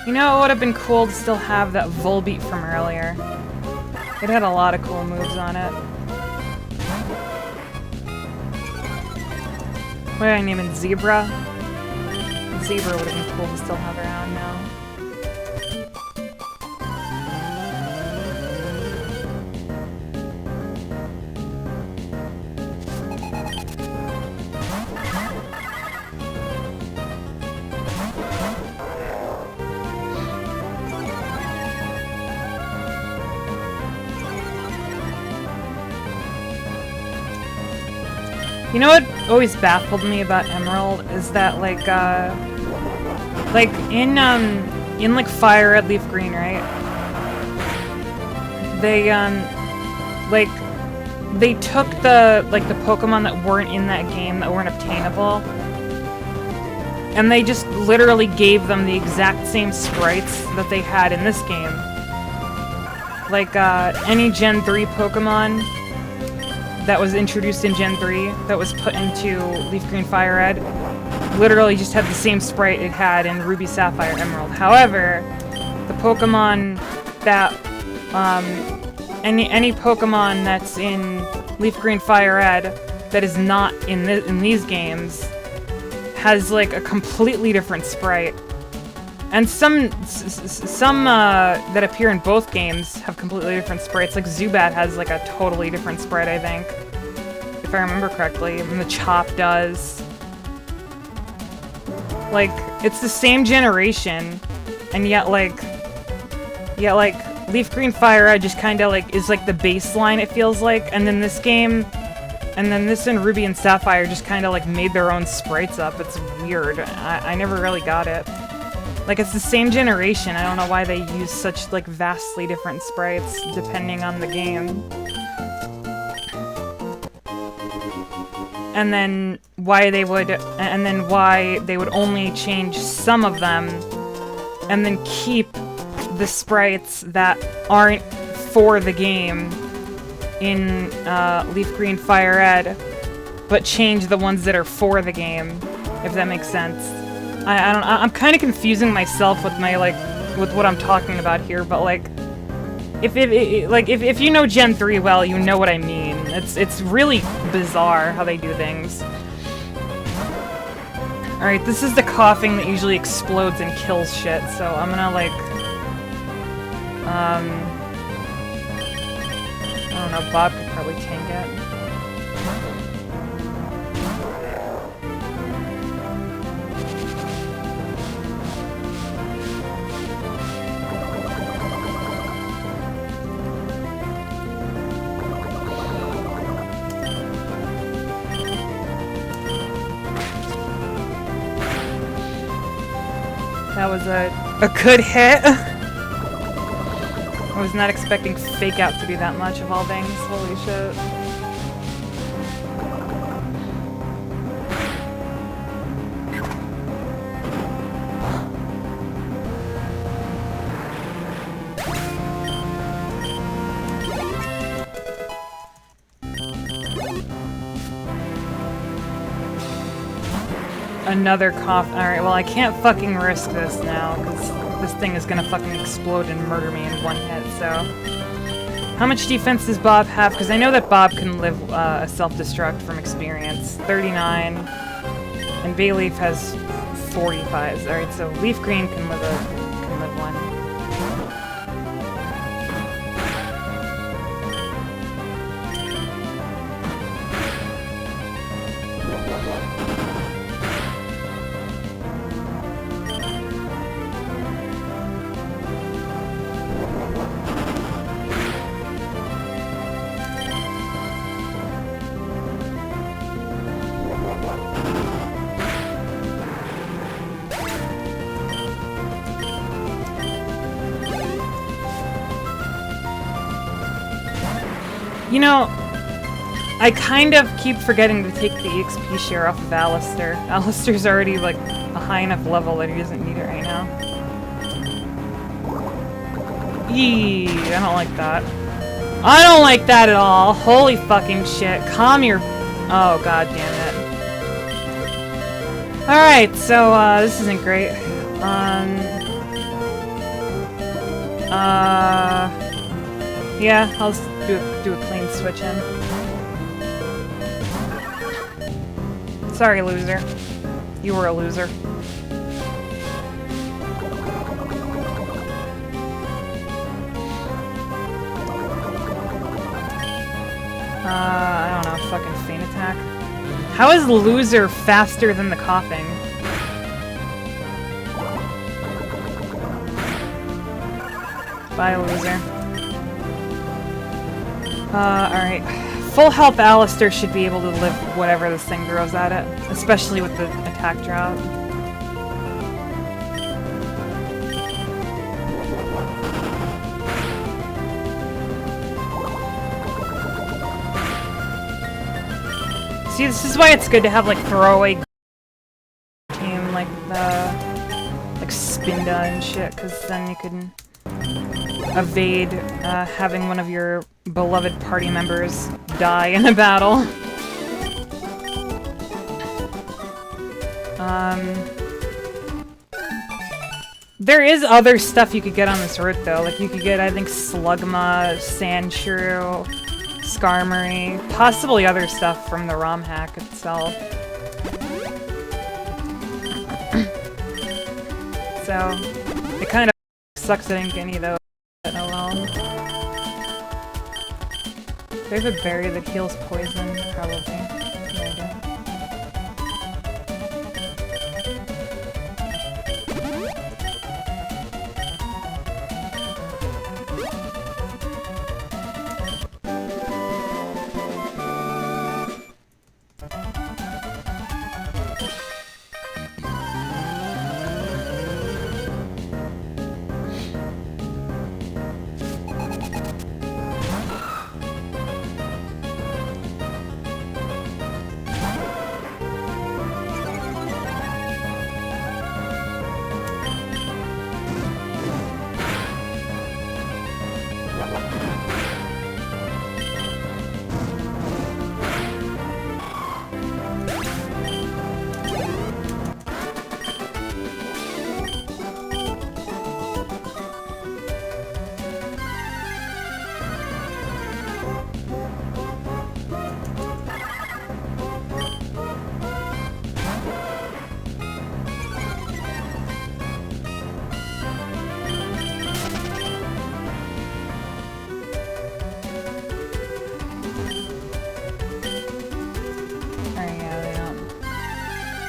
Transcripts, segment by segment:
You know, it would have been cool to still have that Volbeat from earlier. It had a lot of cool moves on it. What did I name it? Zebra? Zebra would have been cool to still have around now. You know what always baffled me about Emerald is that like in like Fire Red, Leaf Green, right? They they took the Pokemon that weren't in that game, that weren't obtainable, and they just literally gave them the exact same sprites that they had in this game. Like any Gen 3 Pokemon that was introduced in Gen 3, that was put into Leaf Green, Fire Red, literally just had the same sprite it had in Ruby, Sapphire, Emerald. However, the Pokemon that, any Pokemon that's in Leaf Green, Fire Red that is not in these games has like a completely different sprite. And some that appear in both games have completely different sprites. Like Zubat has like a totally different sprite, I think, if I remember correctly. And the Chop does. Like, it's the same generation, and yet Leaf Green, Fire Red just kind of like is like the baseline, it feels like, and then this game, and then this and Ruby and Sapphire just kind of like made their own sprites up. It's weird. I never really got it. Like, it's the same generation. I don't know why they use such, like, vastly different sprites depending on the game. And then why they would only change some of them and then keep the sprites that aren't for the game in Leaf Green, Fire Red, but change the ones that are for the game, if that makes sense. I'm kind of confusing myself with my with what I'm talking about here, but like, if you know Gen 3 well, you know what I mean. It's really bizarre how they do things. All right, this is the coughing that usually explodes and kills shit, so I'm gonna like, I don't know. Bob could probably tank it. That was a good hit. I was not expecting Fake Out to do that much of all things. Holy shit. Another cough. Alright, well I can't fucking risk this now, because this thing is gonna fucking explode and murder me in one hit, so... How much defense does Bob have? Because I know that Bob can live a self-destruct from experience. 39. And Bayleaf has 45. Alright, so Leaf Green can live one. You know, I kind of keep forgetting to take the EXP share off of Alistair. Alistair's already, like, a high enough level that he doesn't need it right now. Eee, I don't like that. I don't like that at all! Holy fucking shit. Calm your... Oh, god damn it. Alright, so, this isn't great. Yeah, I'll just do a clean switch in. Sorry, loser. You were a loser. I don't know, fucking feint attack. How is loser faster than the coughing? Bye, loser. Alright. Full health Alistair should be able to live whatever this thing throws at it, especially with the attack drop. See, this is why it's good to have, like, throwaway team, like Spinda and shit, because then you can evade having one of your beloved party members die in a battle. There is other stuff you could get on this route, though. Like, you could get, I think, Slugma, Sandshrew, Skarmory, possibly other stuff from the ROM hack itself. So, it kind of sucks I didn't get any of those, but oh well. Do I have a berry that heals poison? Probably. Yeah, I do.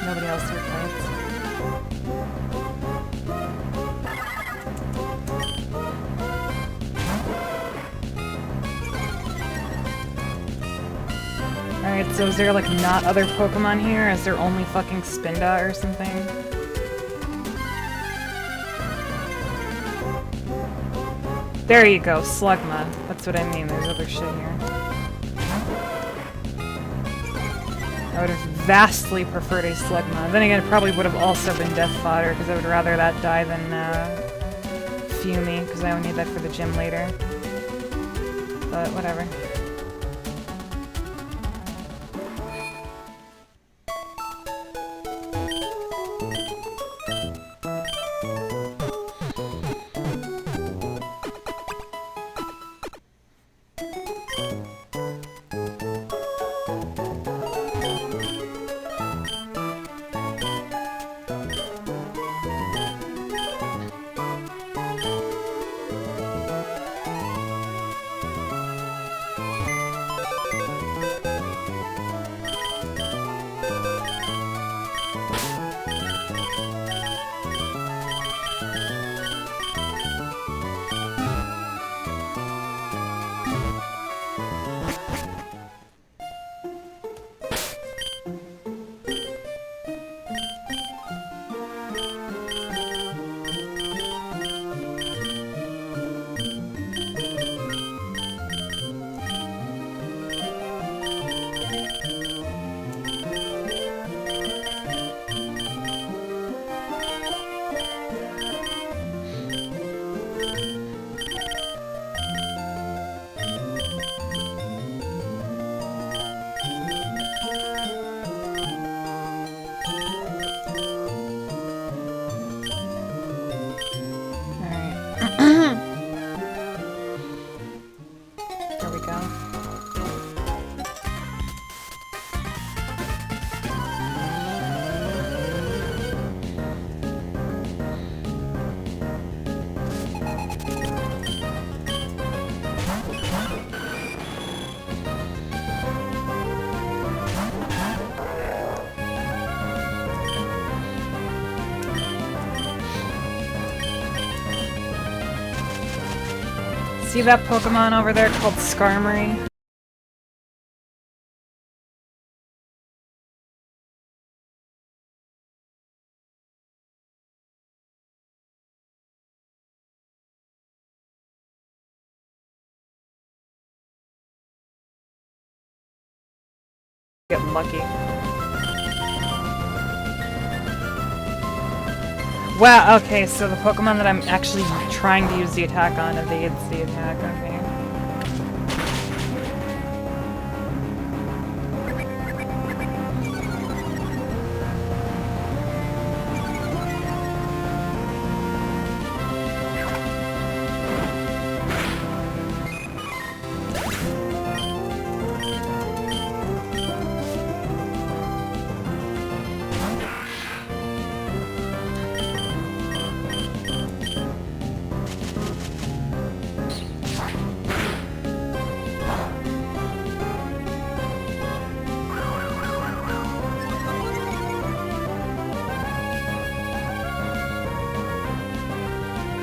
Nobody else here fights. Alright, so is there like not other Pokemon here? Is there only fucking Spinda or something? There you go, Slugma. That's what I mean, there's other shit here. I would have vastly preferred a Slugma. Then again, it probably would have also been Death Fodder, because I would rather that die than Fumi, because I would need that for the gym later. But whatever. See that Pokemon over there called Skarmory? Get lucky. Wow, okay, so the Pokemon that I'm actually trying to use the attack on evades the attack, okay.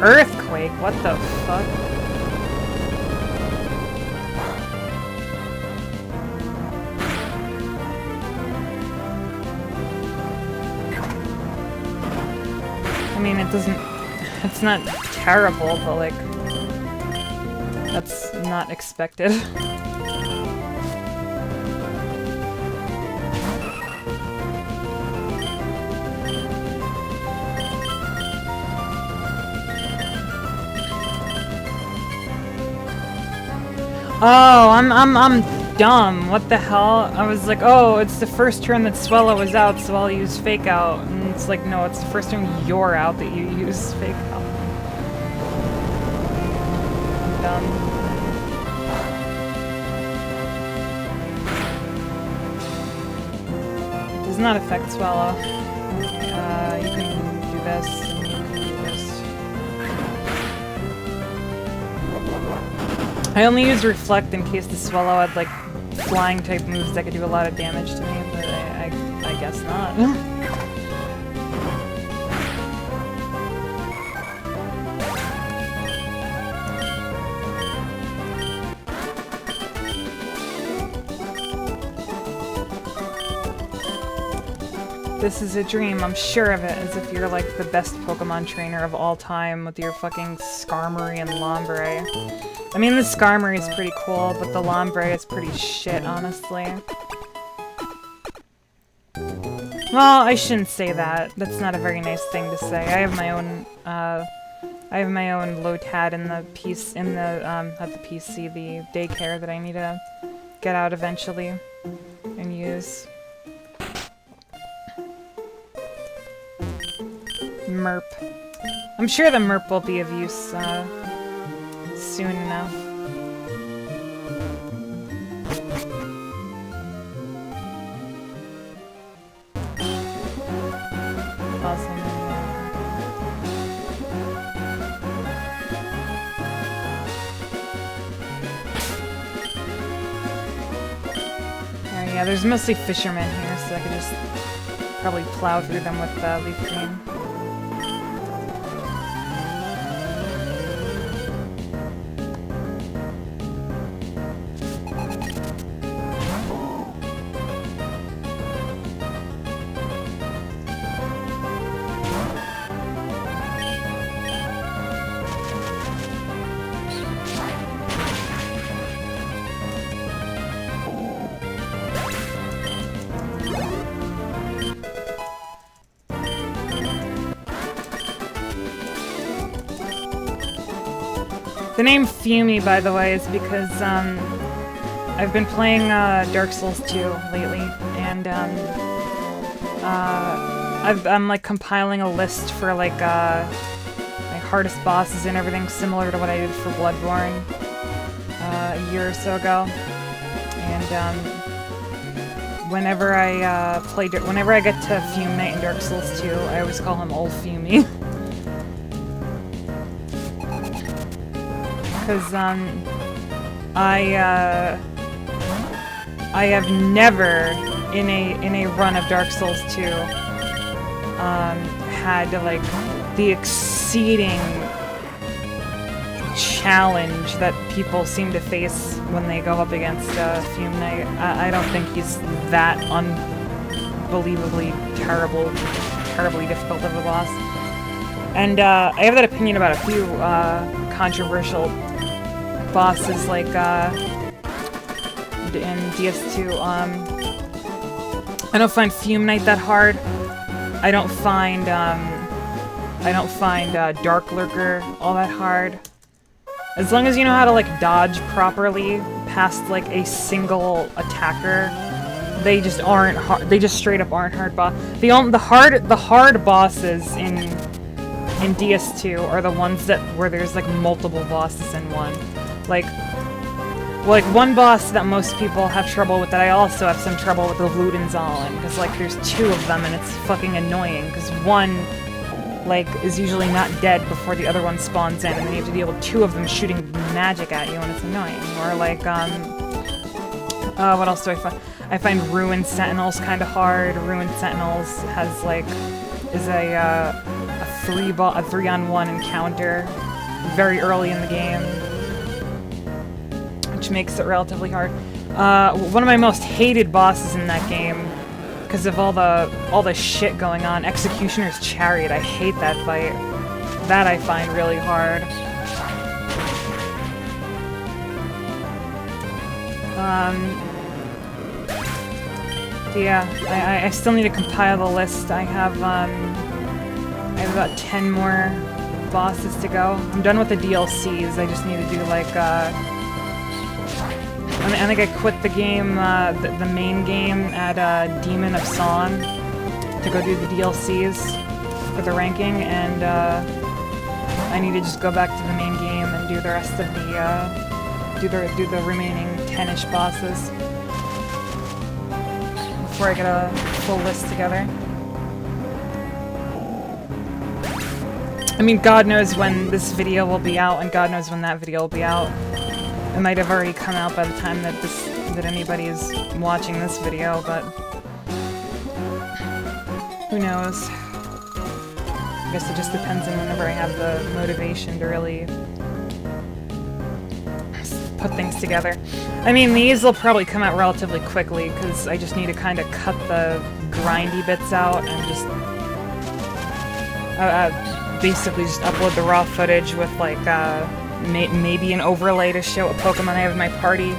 Earthquake? What the fuck? I mean, it doesn't... It's not terrible, but like... That's not expected. Oh, I'm dumb. What the hell? I was like, oh, it's the first turn that Swellow is out, so I'll use Fake Out. And it's like, no, it's the first turn you're out that you use Fake Out. I'm dumb. It does not affect Swellow. You can do this, and you can do this. I only use Reflect in case the Swellow had, like, flying type moves that could do a lot of damage to me, but I guess not. This is a dream, I'm sure of it, as if you're like the best Pokemon trainer of all time with your fucking Skarmory and Lombre. I mean, the Skarmory is pretty cool, but the Lombre is pretty shit, honestly. Well, I shouldn't say that. That's not a very nice thing to say. I have my own, Lotad in the piece, in the, not the PC, the daycare that I need to get out eventually and use. Merp. I'm sure the Merp will be of use, soon enough. Awesome. Yeah, there's mostly fishermen here, so I could just probably plow through them with leaf green. The name Fumi, by the way, is because I've been playing Dark Souls 2 lately, and I'm like compiling a list for like my hardest bosses and everything, similar to what I did for Bloodborne a year or so ago. And whenever I whenever I get to Fume Knight in Dark Souls 2, I always call him Old Fumi. Because I have never in a run of Dark Souls 2 had like the exceeding challenge that people seem to face when they go up against Fume Knight. I don't think he's that unbelievably terribly difficult of a boss. And I have that opinion about a few controversial bosses, like in DS2. I don't find Fume Knight that hard. I don't find Dark Lurker all that hard. As long as you know how to like dodge properly past like a single attacker, they just aren't hard. They just straight up aren't hard boss. The hard bosses in DS2 are the ones where there's like multiple bosses in one. Like one boss that most people have trouble with, that I also have some trouble with, the Ludenzahlen, because like there's two of them and it's fucking annoying because one like is usually not dead before the other one spawns in, and then you have to deal with two of them shooting magic at you, and it's annoying. Or like what else do I find? I find Ruined Sentinels kind of hard. Ruined Sentinels has like is a 3-on-1 encounter very early in the game, which makes it relatively hard. One of my most hated bosses in that game, because of all the shit going on, Executioner's Chariot. I hate that fight. That I find really hard. Yeah, I still need to compile the list. I have about 10 more bosses to go. I'm done with the DLCs. I just need to do like I think I quit the game, the main game at Demon of Song to go do the DLCs for the ranking, and I need to just go back to the main game and do the rest of the do the remaining 10-ish bosses before I get a full list together. I mean, God knows when this video will be out, and God knows when that video will be out. It might have already come out by the time that anybody is watching this video, but who knows? I guess it just depends on whenever I have the motivation to really put things together. I mean, these will probably come out relatively quickly, because I just need to kind of cut the grindy bits out and just basically just upload the raw footage with like maybe an overlay to show what Pokemon I have in my party.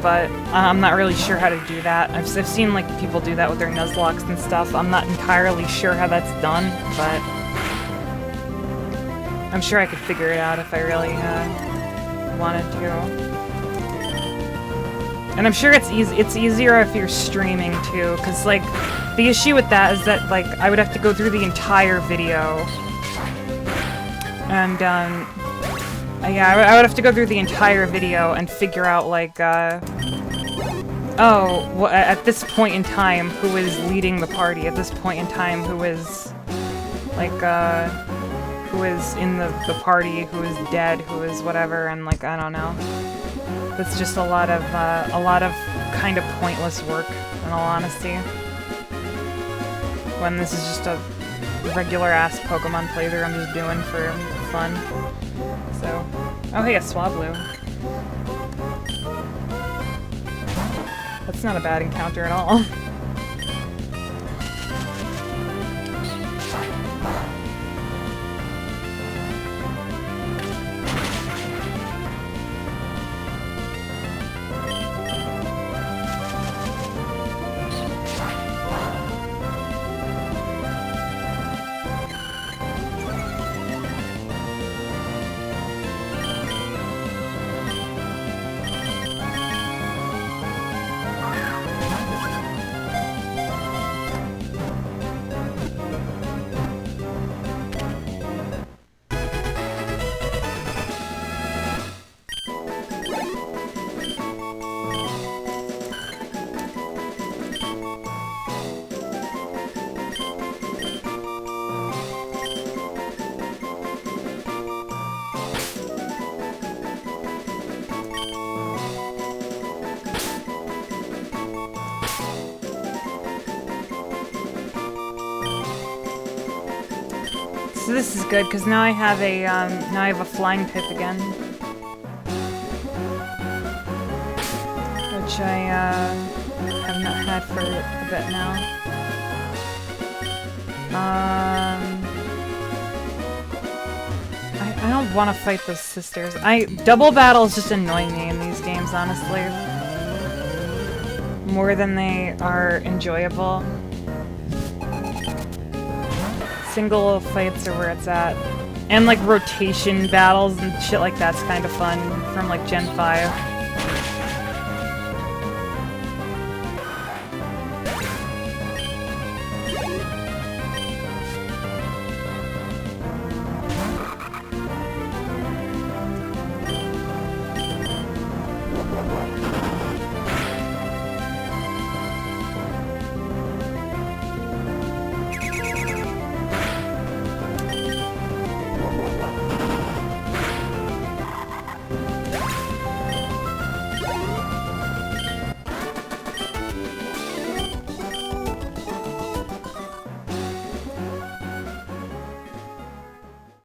But I'm not really sure how to do that. I've seen like people do that with their Nuzlocks and stuff. I'm not entirely sure how that's done, but I'm sure I could figure it out if I really wanted to. And I'm sure it's easier if you're streaming too, because like the issue with that is that like I would have to go through the entire video, and yeah, I would have to go through the entire video and figure out like oh, well, at this point in time who is leading the party, at this point in time who is like who is in the party, who is dead, who is whatever, and like I don't know. It's just a lot of kind of pointless work, in all honesty. When this is just a regular-ass Pokemon playthrough I'm just doing for fun. So, oh hey, a Swablu. That's not a bad encounter at all. So this is good, because now I have a flying type again. Which I, have not had for a bit now. I don't want to fight those sisters. Double battles just annoy me in these games, honestly. More than they are enjoyable. Single fights are where it's at. And like rotation battles and shit like that's kind of fun from like Gen 5.